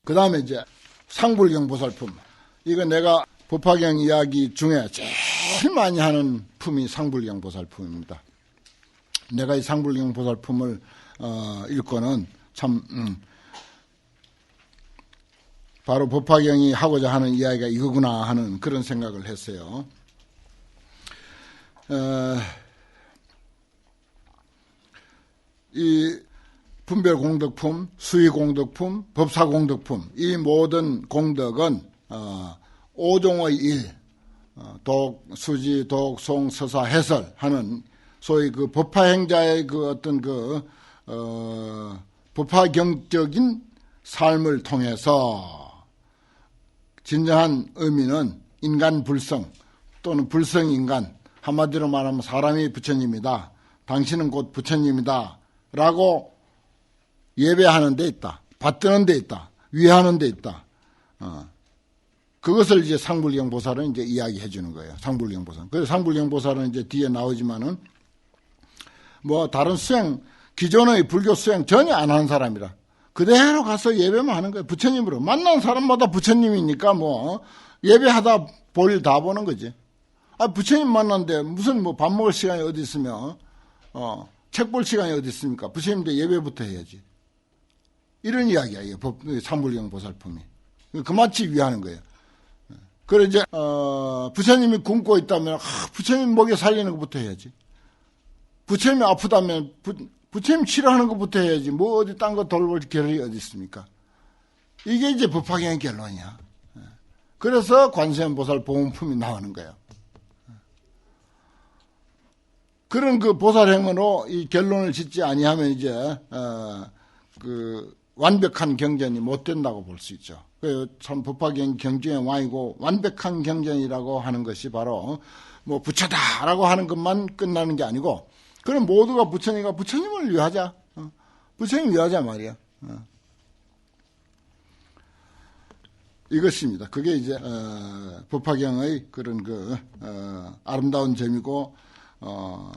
그 다음에 이제 상불경 보살품. 이거 내가 법화경 이야기 중에 제일 많이 하는 품이 상불경 보살품입니다. 내가 이 상불경 보살품을 읽고는 참 바로 법화경이 하고자 하는 이야기가 이거구나 하는 그런 생각을 했어요. 이 분별공덕품, 수의공덕품, 법사공덕품, 이 모든 공덕은 오종의 일, 독, 수지, 독, 송, 서사, 해설 하는 소위 그 법화행자의 그 어떤 그 법화경적인 삶을 통해서 진정한 의미는 인간 불성 또는 불성인간, 한마디로 말하면 사람이 부처님이다, 당신은 곧 부처님이다 라고 예배하는 데 있다, 받드는 데 있다, 위하는 데 있다. 그것을 이제 상불경 보살은 이제 이야기해 주는 거예요. 상불경 보살. 그래서 상불경 보살은 이제 뒤에 나오지만은 뭐 다른 수행, 기존의 불교 수행 전혀 안 하는 사람이라 그대로 가서 예배만 하는 거예요. 부처님으로. 만난 사람마다 부처님이니까 뭐 예배하다 볼 다 보는 거지. 부처님 만났는데 무슨 뭐 밥 먹을 시간이 어디 있으며 책 볼 시간이 어디 있습니까? 부처님한테 예배부터 해야지. 이런 이야기야, 이게 상불경 보살품이. 그마치 위하는 거예요. 그래 이제 부처님이 굶고 있다면 부처님 먹여 살리는 것부터 해야지. 부처님이 아프다면 부처님 치료하는 것부터 해야지. 뭐 어디 딴 거 돌볼 겨를이 어디 있습니까? 이게 이제 법화경의 결론이야. 그래서 관세음보살 보훈품이 나오는 거예요. 그런 그 보살행으로 이 결론을 짓지 아니하면 이제 그 완벽한 경전이 못 된다고 볼 수 있죠. 참 법화경 경전의 왕이고 완벽한 경전이라고 하는 것이 바로 뭐 부처다라고 하는 것만 끝나는 게 아니고, 그럼 모두가 부처님과 부처님을 위하자, 부처님 위하자 말이야. 이것입니다. 그게 이제 법화경의 그런 그 아름다운 점이고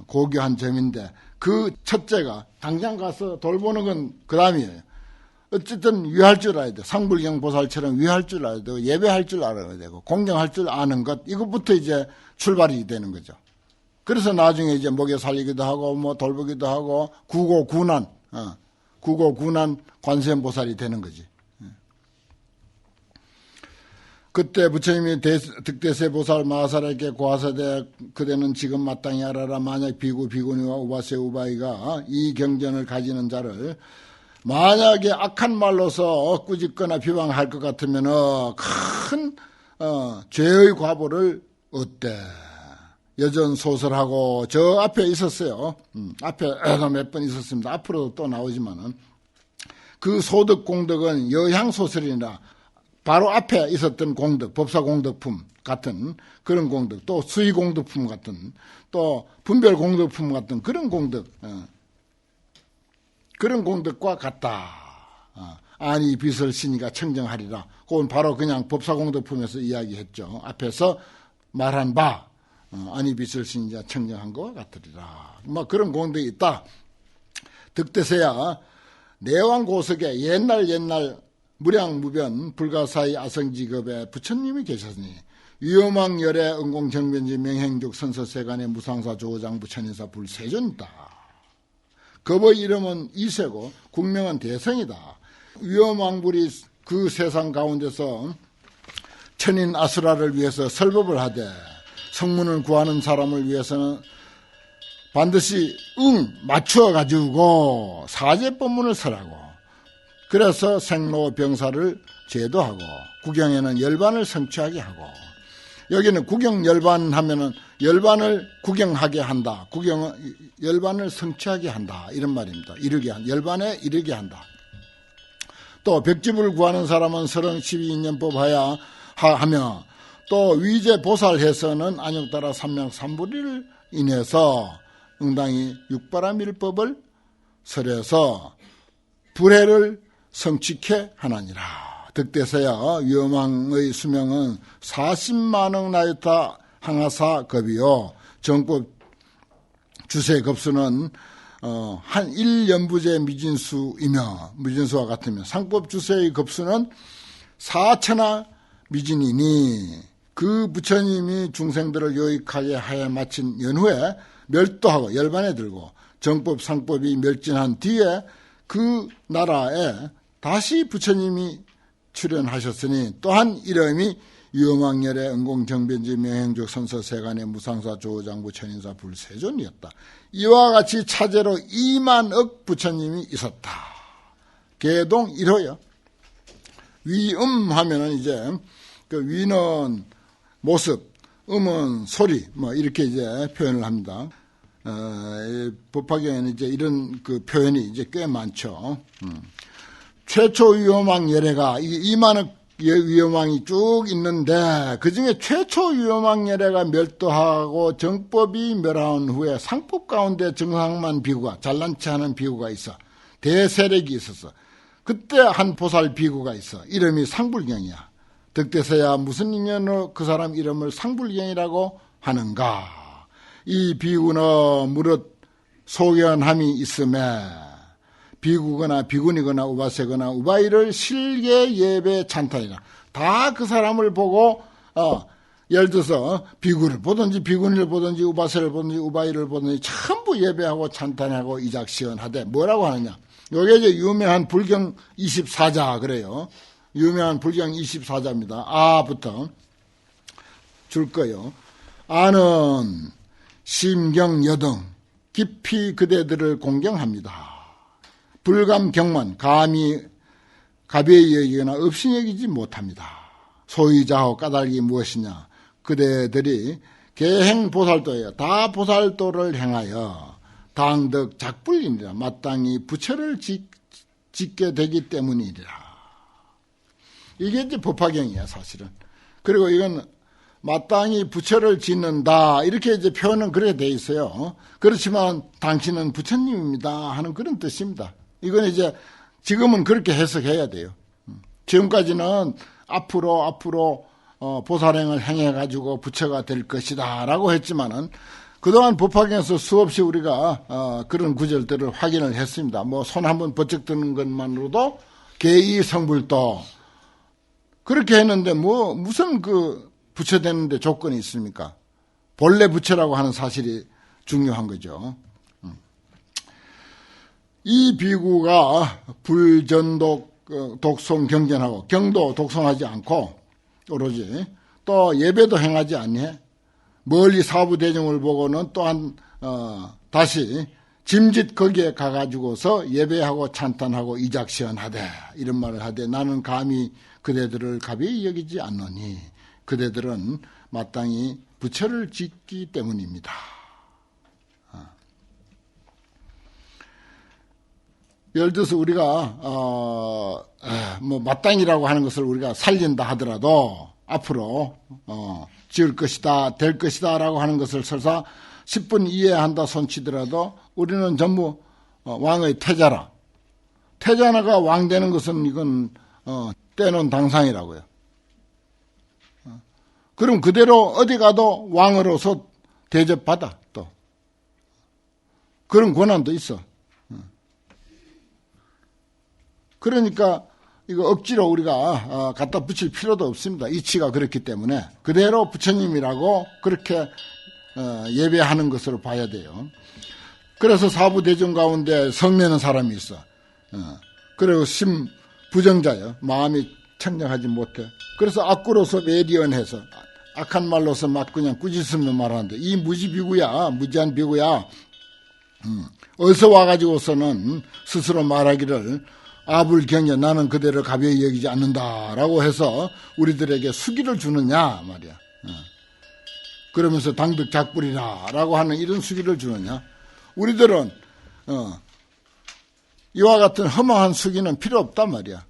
고귀한 점인데, 그 첫째가 당장 가서 돌보는 건 그 다음이에요. 어쨌든 위할 줄 알아야 돼. 상불경 보살처럼 위할 줄 알아야 되고, 예배할 줄 알아야 되고, 공경할 줄 아는 것, 이것부터 이제 출발이 되는 거죠. 그래서 나중에 이제 먹여 살리기도 하고, 뭐 돌보기도 하고, 구고구난 관세음보살이 되는 거지. 그때 부처님이 득대세보살 마하살에게 고하사대, 그대는 지금 마땅히 알아라. 만약 비구, 비구니와 우바세, 우바이가 이 경전을 가지는 자를 만약에 악한 말로서 꾸짖거나 비방할 것 같으면 큰 죄의 과보를 얻대. 여전 소설하고 저 앞에 있었어요. 앞에 몇 번 있었습니다. 앞으로도 또 나오지만은 그 소득 공덕은 여향소설이라 바로 앞에 있었던 공덕, 법사공덕품 같은 그런 공덕, 또 수의공덕품 같은, 또 분별공덕품 같은 그런 공덕, 그런 공덕과 같다. 아니 빛을 신이가 청정하리라. 그건 바로 그냥 법사공덕품에서 이야기했죠. 앞에서 말한 바, 아니 빛을 신이가 청정한 것과 같으리라. 뭐 그런 공덕이 있다. 득대세야 내왕고석에 옛날 무량무변 불가사의 아성지급에 부처님이 계셨으니 위엄왕열의 은공정변지 명행족 선서세간의 무상사 조장 부처님사 불세존이다. 겁의 이름은 이세고 국명은 대성이다. 위엄왕불이 그 세상 가운데서 천인 아수라를 위해서 설법을 하되 성문을 구하는 사람을 위해서는 반드시 맞추어 가지고 사제법문을 설하고, 그래서 생로병사를 제도하고 구경에는 열반을 성취하게 하고, 여기는 구경 열반 하면은 열반을 구경하게 한다. 열반을 성취하게 한다. 이런 말입니다. 열반에 이르게 한다. 또 벽집을 구하는 사람은 32인연법 하며, 또 위제 보살해서는 안욕따라 삼명삼불이를 인해서 응당히 육바라밀법을 설해서 불회를 성취케 하나니라. 득대서야 위엄왕의 수명은 40만억 나이타 항하사 급이요, 정법 주세 급수는 한 1연부제 미진수와 같으며 상법 주세의 급수는 4천하 미진이니 그 부처님이 중생들을 요익하게 하여 마친 연후에 멸도하고 열반에 들고 정법 상법이 멸진한 뒤에 그 나라에 다시 부처님이 출현하셨으니 또한 이름이 유엄왕열의 은공정변지 명행적 선서 세간의 무상사 조장부 천인사 불세존이었다. 이와 같이 차제로 2만억 부처님이 있었다. 개동 1호요. 위음 하면은 이제 그 위는 모습, 음은 소리, 뭐 이렇게 이제 표현을 합니다. 법화경에는 이제 이런 그 표현이 이제 꽤 많죠. 최초 위엄왕 열애가 2만억 위엄왕이 쭉 있는데 그 중에 최초 위엄왕 열애가 멸도하고 정법이 멸한 후에 상법 가운데 정상만 비구가 잘난 체 하는 비구가 있어. 대세력이 있었어. 그때 한 보살 비구가 있어. 이름이 상불경이야. 덕대서야 무슨 인연으로 그 사람 이름을 상불경이라고 하는가. 이 비구는 무릇 소견함이 있음에 비구거나 비군이거나 우바세거나 우바이를 실계 예배 찬탄이라. 다 그 사람을 보고 예를 들어서 비구를 보든지 비군을 보든지 우바세를 보든지 우바이를 보든지 전부 예배하고 찬탄하고 이작시언하되 뭐라고 하느냐. 요게 이제 유명한 불경 24자 그래요. 유명한 불경 24자입니다. 아부터 줄 거요. 아는 심경여등 깊이 그대들을 공경합니다. 불감경만 감히 가벼이 여기거나 없이 여기지 못합니다. 소위자호 까닭이 무엇이냐. 그대들이 개행보살도예요. 다 보살도를 행하여 당덕 작불이니라. 마땅히 부처를 짓게 되기 때문이니라. 이게 이제 법화경이야 사실은. 그리고 이건 마땅히 부처를 짓는다 이렇게 이제 표현은 그렇게 돼 있어요. 그렇지만 당신은 부처님입니다 하는 그런 뜻입니다. 이건 이제 지금은 그렇게 해석해야 돼요. 지금까지는 앞으로 보살행을 행해가지고 부처가 될 것이다 라고 했지만은 그동안 법화경에서 수없이 우리가 그런 구절들을 확인을 했습니다. 뭐 손 한번 번쩍 드는 것만으로도 개의성불도 그렇게 했는데 뭐 무슨 그 부처 되는데 조건이 있습니까? 본래 부처라고 하는 사실이 중요한 거죠. 이 비구가 불전독 독송 경전하고 경도 독송하지 않고 오로지 또 예배도 행하지 않니? 멀리 사부대중을 보고는 또한 다시 짐짓 거기에 가가지고서 예배하고 찬탄하고 이작시언하되 이런 말을 하되 나는 감히 그대들을 가벼이 여기지 않노니 그대들은 마땅히 부처를 짓기 때문입니다. 예를 들어서 우리가 뭐 마땅이라고 하는 것을 우리가 살린다 하더라도 앞으로 지을 것이다 될 것이다 라고 하는 것을 설사 10분 이해한다 손치더라도 우리는 전부 왕의 태자라. 태자가 왕 되는 것은 이건 때놓은 당상이라고요. 그럼 그대로 어디 가도 왕으로서 대접받아 또. 그런 권한도 있어. 그러니까 이거 억지로 우리가 갖다 붙일 필요도 없습니다. 이치가 그렇기 때문에 그대로 부처님이라고 그렇게 예배하는 것으로 봐야 돼요. 그래서 사부대중 가운데 성내는 사람이 있어. 그리고 부정자요. 마음이 청정하지 못해. 그래서 악구로서 매디언해서 악한 말로서 막 그냥 꾸짖으면 말하는데 이 무지비구야. 무지한 비구야. 어디서 와가지고서는 스스로 말하기를 아불경에 나는 그대를 가벼이 여기지 않는다라고 해서 우리들에게 수기를 주느냐 말이야. 그러면서 당덕작불이라라고 하는 이런 수기를 주느냐. 우리들은 이와 같은 허망한 수기는 필요 없단 말이야.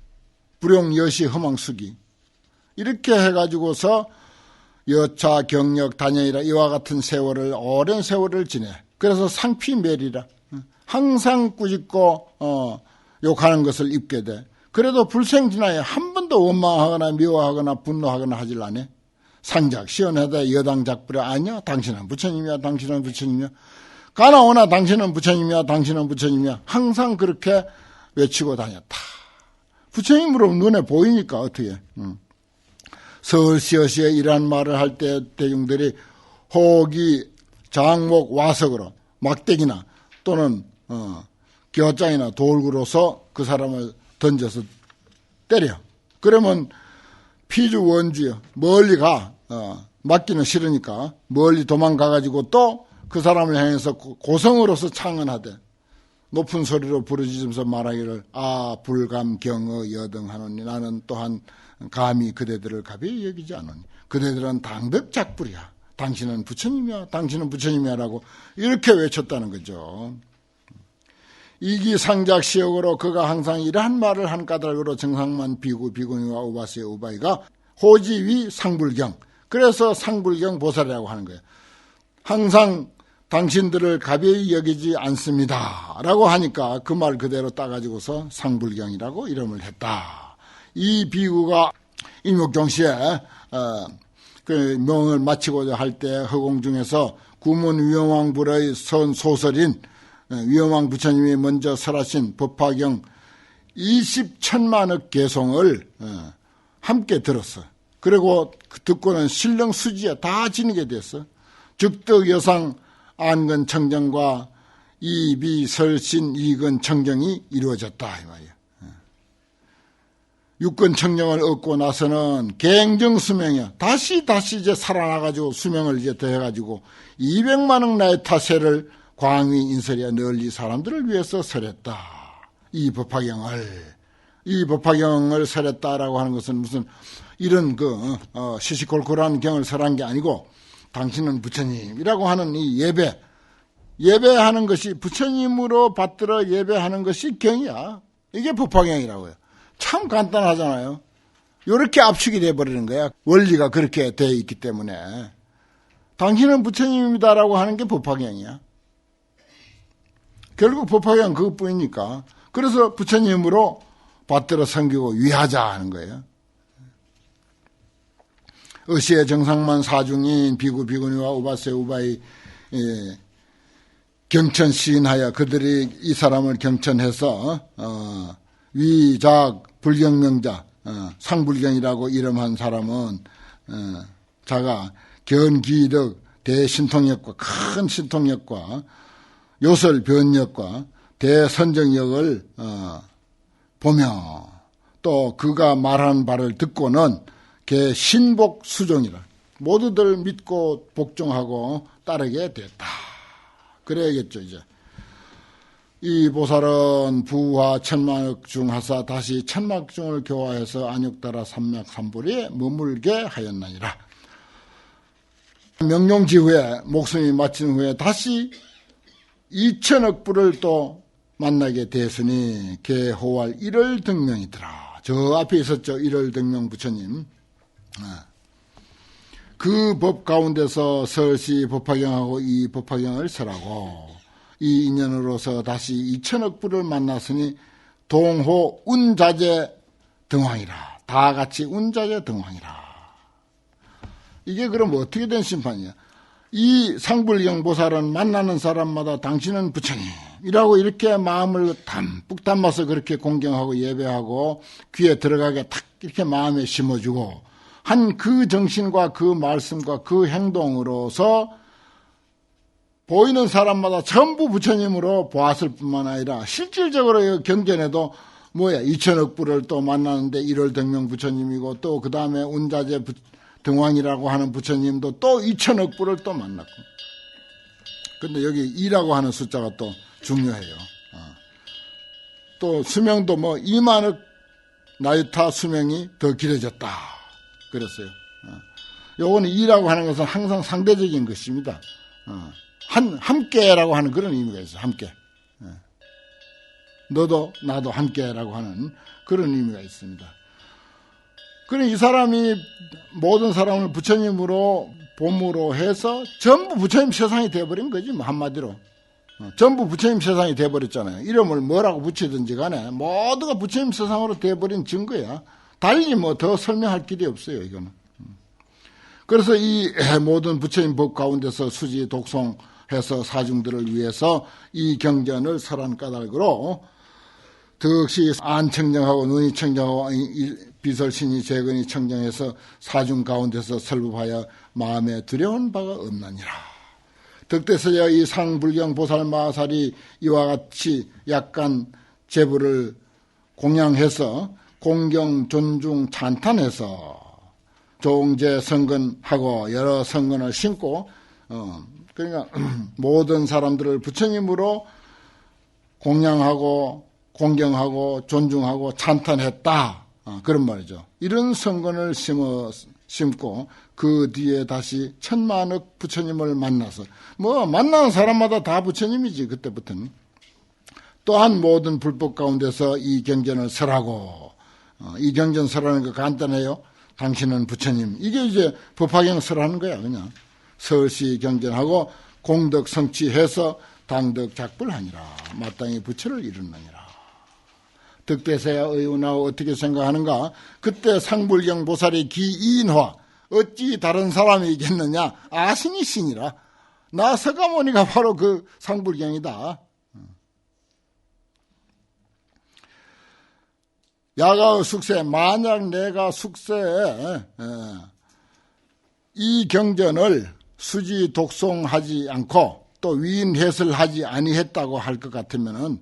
불용여시 허망수기. 이렇게 해가지고서 여차 경력 단연이라 이와 같은 세월을 오랜 세월을 지내. 그래서 상피멸이라. 항상 꾸짖고 욕하는 것을 입게 돼. 그래도 불생진하에 한 번도 원망하거나 미워하거나 분노하거나 하질 않아. 상작 시원하다 여당작불이 아니야. 당신은 부처님이야. 당신은 부처님이야. 가나오나 당신은 부처님이야, 당신은 부처님이야. 항상 그렇게 외치고 다녔다. 부처님으로 눈에 보이니까 어떻게. 서울시어시에 이러한 말을 할 때 대중들이 호기, 장목, 와석으로 막대기나 또는 기와장이나 돌구로서 그 사람을 던져서 때려. 그러면 피주 원주요. 멀리 가. 맞기는 싫으니까 멀리 도망가가지고 또 그 사람을 향해서 고성으로서 창언하되 높은 소리로 부르짖으면서 말하기를 불감경어 여등하노니 나는 또한 감히 그대들을 가벼이 여기지 않으니 그대들은 당덕작불이야. 당신은 부처님이야. 당신은 부처님이야 라고 이렇게 외쳤다는 거죠. 이기상작시역으로 그가 항상 이러한 말을 한 까닭으로 정상만 비구 비구니와 우바스의 우바이가 호지위 상불경, 그래서 상불경 보살이라고 하는 거예요. 항상 당신들을 가벼이 여기지 않습니다 라고 하니까 그 말 그대로 따가지고서 상불경이라고 이름을 했다. 이 비구가 임육종시에 그 명을 마치고자 할 때 허공 중에서 구문 위엄왕불의 소설인 위엄왕 부처님이 먼저 설하신 법화경 20천만억 개송을 함께 들었어. 그리고 듣고는 신령 수지에 다 지니게 됐어. 즉덕 여상 안건 청정과 이비설신 이건 청정이 이루어졌다 이 말이야. 육건 청정을 얻고 나서는 갱정 수명이야. 다시 이제 살아나가지고 수명을 이제 더해가지고 200만억 나의 타세를 광위 인설이야 널리 사람들을 위해서 설했다. 이 법화경을 설했다라고 하는 것은 무슨 이런 시시콜콜한 경을 설한 게 아니고 당신은 부처님이라고 하는 이 예배하는 것이 부처님으로 받들어 예배하는 것이 경이야. 이게 법화경이라고요. 참 간단하잖아요. 이렇게 압축이 돼버리는 거야. 원리가 그렇게 돼 있기 때문에. 당신은 부처님이다라고 하는 게 법화경이야. 결국 법화경 그것뿐이니까. 그래서 부처님으로 받들어 섬기고 위하자 하는 거예요. 어시의 정상만 사중인 비구 비구니와 우바세 우바이 경천 시인하여 그들이 이 사람을 경천해서 위작 불경명자 상불경이라고 이름한 사람은 자가 견기덕 대신통력과 큰 신통력과 요설 변력과 대선정력을 보며 또 그가 말하는 바를 듣고는 개 신복 수종이라 모두들 믿고 복종하고 따르게 됐다. 그래야겠죠. 이제 이 보살은 부화 천만억 중 하사 다시 천만억 중을 교화해서 안육따라 삼맥삼불에 머물게 하였나니라. 명룡지 후에 목숨이 마친 후에 다시 2천억 불을 또 만나게 됐으니 개호할 1월 등명이더라. 저 앞에 있었죠. 1월 등명 부처님. 그 법 가운데서 설시 법화경하고 이 법화경을 설하고 이 인연으로서 다시 2천억 불을 만났으니 동호 운자재 등왕이라. 다 같이 운자재 등왕이라. 이게 그럼 어떻게 된 심판이야? 이 상불경 보살은 만나는 사람마다 당신은 부처님이라고 이렇게 마음을 담뿍 담아서 그렇게 공경하고 예배하고 귀에 들어가게 탁 이렇게 마음에 심어주고 한 그 정신과 그 말씀과 그 행동으로서 보이는 사람마다 전부 부처님으로 보았을 뿐만 아니라 실질적으로 경전에도 2천억 불을 또 만나는데 1월 등명 부처님이고 또 그 다음에 운자재 등왕이라고 하는 부처님도 또 2천억 불을 또 만났고. 근데 여기 2라고 하는 숫자가 또 중요해요. 또 수명도 2만억 나유타 수명이 더 길어졌다. 그랬어요. 요거는 2라고 하는 것은 항상 상대적인 것입니다. 함께라고 하는 그런 의미가 있어요. 함께. 너도 나도 함께라고 하는 그런 의미가 있습니다. 그럼 이 사람이 모든 사람을 부처님으로 봄으로 해서 전부 부처님 세상이 돼버린 거지, 한마디로. 전부 부처님 세상이 돼버렸잖아요. 이름을 뭐라고 붙이든지 간에 모두가 부처님 세상으로 돼버린 증거야. 달리 더 설명할 길이 없어요, 이거는. 그래서 이 모든 부처님 법 가운데서 수지, 독송, 해서 사중들을 위해서 이 경전을 설한 까닭으로 득시 안 청정하고 눈이 청정하고 비설신이 재근이 청정해서 사중 가운데서 설법하여 마음에 두려운 바가 없나니라. 덕대서야 이 상불경 보살마살이 이와 같이 약간 제부를 공양해서 공경 존중 찬탄해서 종제 성근하고 여러 성근을 신고 그러니까 모든 사람들을 부처님으로 공양하고 공경하고 존중하고 찬탄했다. 그런 말이죠. 이런 성근을 심고 그 뒤에 다시 천만억 부처님을 만나서 만나는 사람마다 다 부처님이지 그때부터는. 또한 모든 불법 가운데서 이 경전을 설하고 이 경전 설하는 거 간단해요. 당신은 부처님. 이게 이제 법화경 설하는 거야 그냥. 설시 경전하고 공덕 성취해서 당덕 작불하니라. 마땅히 부처를 이루느니라. 득대세야 의운하고 어떻게 생각하는가? 그때 상불경 보살이 기이인화 어찌 다른 사람이겠느냐? 아신이 신이라. 나 서가모니가 바로 그 상불경이다. 야가의 숙세 만약 내가 숙세에 이 경전을 수지 독송하지 않고 또 위인 해설하지 아니했다고 할 것 같으면은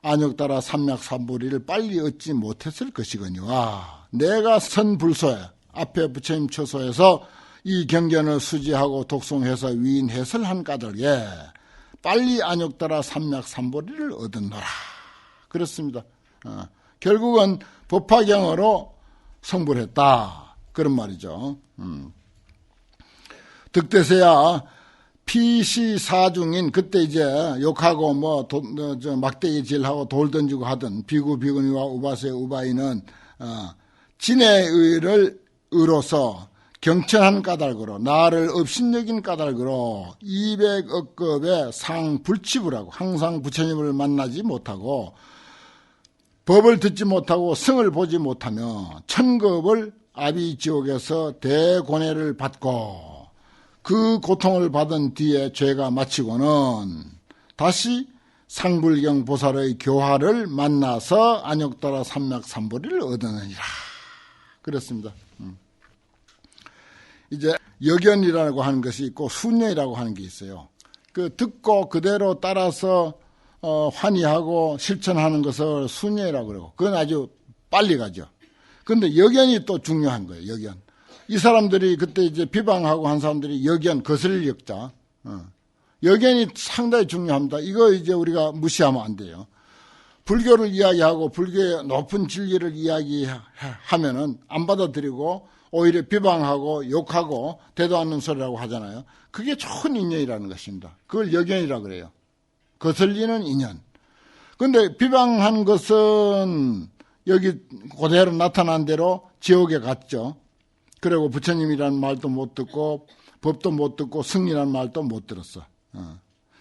안욕따라 삼맥삼보리를 빨리 얻지 못했을 것이거니와 내가 선불소에 앞에 부처님 처소에서 이 경전을 수지하고 독송해서 위인 해설한 까닭에 빨리 안욕따라 삼맥삼보리를 얻었노라. 그렇습니다. 결국은 법화경으로 성불했다. 그런 말이죠. 득대세야 피시사중인 그때 이제 욕하고 막대기 질하고 돌 던지고 하던 비구 비구니와 우바세 우바이는 진의 의로서 경천한 까닭으로 나를 업신여긴 까닭으로 200억급의 상불치불 하고 항상 부처님을 만나지 못하고 법을 듣지 못하고 성을 보지 못하며 천급을 아비지옥에서 대고뇌를 받고 그 고통을 받은 뒤에 죄가 마치고는 다시 상불경 보살의 교화를 만나서 안욕따라 삼맥삼보리를 얻으느니라. 그렇습니다. 이제 역연이라고 하는 것이 있고 순녀이라고 하는 게 있어요. 그 듣고 그대로 따라서 환희하고 실천하는 것을 순녀이라고 그러고 그건 아주 빨리 가죠. 그런데 역연이 또 중요한 거예요. 역연. 이 사람들이 그때 이제 비방하고 한 사람들이 역연, 거슬릴 역자. 역연이 상당히 중요합니다. 이거 이제 우리가 무시하면 안 돼요. 불교를 이야기하고 불교의 높은 진리를 이야기하면은 안 받아들이고 오히려 비방하고 욕하고 대도 않는 소리라고 하잖아요. 그게 좋은 인연이라는 것입니다. 그걸 역연이라고 그래요. 거슬리는 인연. 그런데 비방한 것은 여기 그대로 나타난 대로 지옥에 갔죠. 그리고 부처님이라는 말도 못 듣고 법도 못 듣고 승리라는 말도 못 들었어.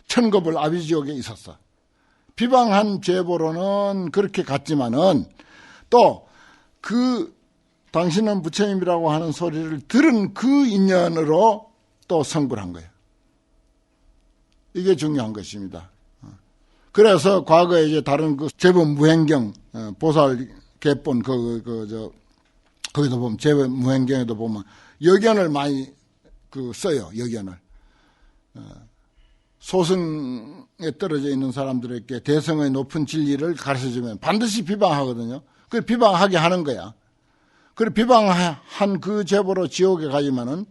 천겁을 아비지옥에 있었어. 비방한 죄보로는 그렇게 갔지만은 또 그 당신은 부처님이라고 하는 소리를 들은 그 인연으로 또 성불한 거예요. 이게 중요한 것입니다. 그래서 과거에 이제 다른 그 제법 무행경 보살 개본 거기도 보면 제법 무행경에도 보면 역연을 많이 써요. 역연을 소승에 떨어져 있는 사람들에게 대성의 높은 진리를 가르쳐주면 반드시 비방하거든요. 그 비방하게 하는 거야. 그래 비방한 그 제보로 지옥에 가지만은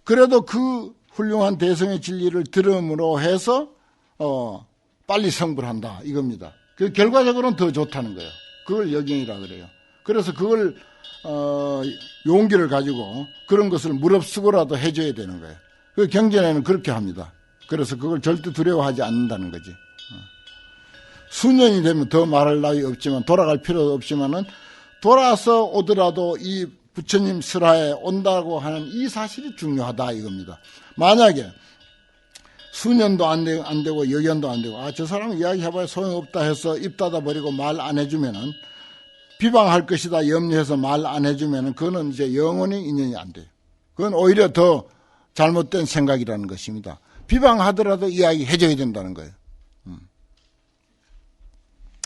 그래도 그 훌륭한 대성의 진리를 들음으로 해서 빨리 성불한다 이겁니다. 그 결과적으로는 더 좋다는 거예요. 그걸 역연이라 그래요. 그래서 그걸 용기를 가지고 그런 것을 무릅쓰고라도 해줘야 되는 거예요. 그 경전에는 그렇게 합니다. 그래서 그걸 절대 두려워하지 않는다는 거지. 수년이 되면 더 말할 나위 없지만 돌아갈 필요도 없지만은 돌아서 오더라도 이 부처님 설하에 온다고 하는 이 사실이 중요하다 이겁니다. 만약에 수년도 안 되고 역연도 안 되고 저 사람은 이야기해봐야 소용없다 해서 입 닫아버리고 말 안 해주면은 비방할 것이다 염려해서 말 안 해주면은 그거는 이제 영원히 인연이 안 돼요. 그건 오히려 더 잘못된 생각이라는 것입니다. 비방하더라도 이야기해줘야 된다는 거예요.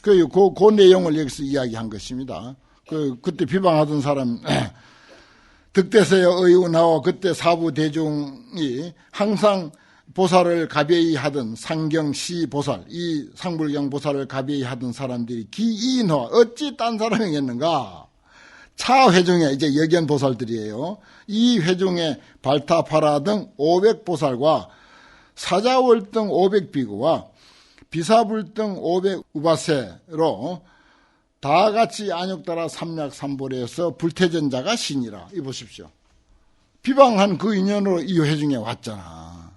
그 내용을 여기서 이야기한 것입니다. 그때 비방하던 사람, 득대서의 의운하와 그때 사부 대중이 항상 보살을 가벼이 하던 상경시 보살, 이 상불경 보살을 가벼이 하던 사람들이 기인화, 어찌 딴 사람이겠는가? 차회중에, 이제 여견 보살들이에요. 이 회중에 발타파라 등 500보살과 사자월 등 500비구와 비사불 등 500우바세로 다 같이 안욕따라 삼략삼보리에서 불태전자가 신이라. 이 보십시오. 비방한 그 인연으로 이 회중에 왔잖아.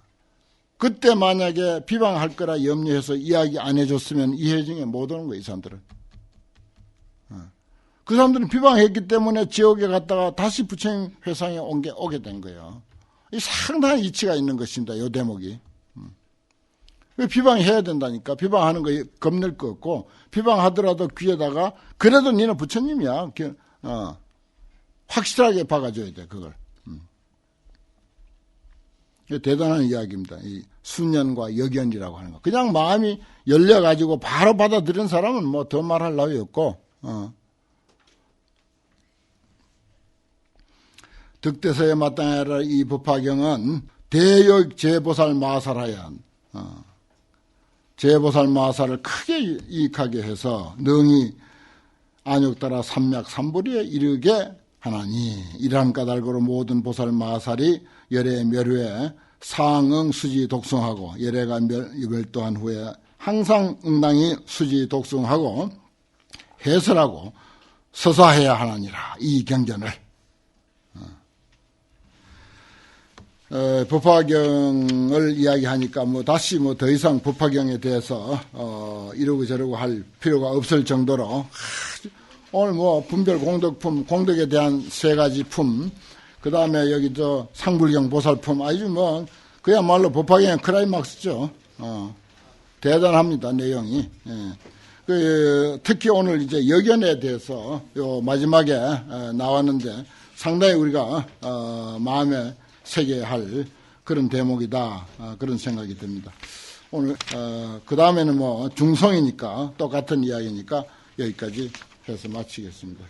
그때 만약에 비방할 거라 염려해서 이야기 안 해줬으면 이 회중에 못 오는 거예요, 이 사람들은. 그 사람들은 비방했기 때문에 지옥에 갔다가 다시 부처님 회상에 오게 된 거예요. 이 상당한 이치가 있는 것입니다, 이 대목이. 비방해야 된다니까. 비방하는 거 겁낼 거 없고, 비방하더라도 귀에다가, 그래도 니는 부처님이야. 확실하게 박아줘야 돼, 그걸. 대단한 이야기입니다. 이 순연과 여견이라고 하는 거. 그냥 마음이 열려가지고 바로 받아들인 사람은 뭐 더 말할 나위 없고, 득대서에 마땅하라 이 법화경은 대욕 제보살 마살하얀, 제보살 마살을 크게 이익하게 해서 능히 안욕따라 삼략삼보리에 이르게 하나니, 이러한 까닭으로 모든 보살 마살이 열애 멸후에 상응 수지 독송하고, 열애가 멸도한 후에 항상 응당히 수지 독송하고 해설하고 서사해야 하나니라. 이 경전을 법화경을 이야기하니까 다시 더 이상 법화경에 대해서 이러고 저러고 할 필요가 없을 정도로 오늘 분별 공덕품, 공덕에 대한 3가지 품, 그 다음에 여기 상불경 보살품, 아주 그야말로 법화경의 클라이막스죠. 대단합니다, 내용이. 특히 오늘 이제 여견에 대해서 요 마지막에 나왔는데 상당히 우리가 마음에 새겨야 할 그런 대목이다, 그런 생각이 듭니다. 오늘 그 다음에는 중성이니까 똑같은 이야기니까 여기까지 해서 마치겠습니다.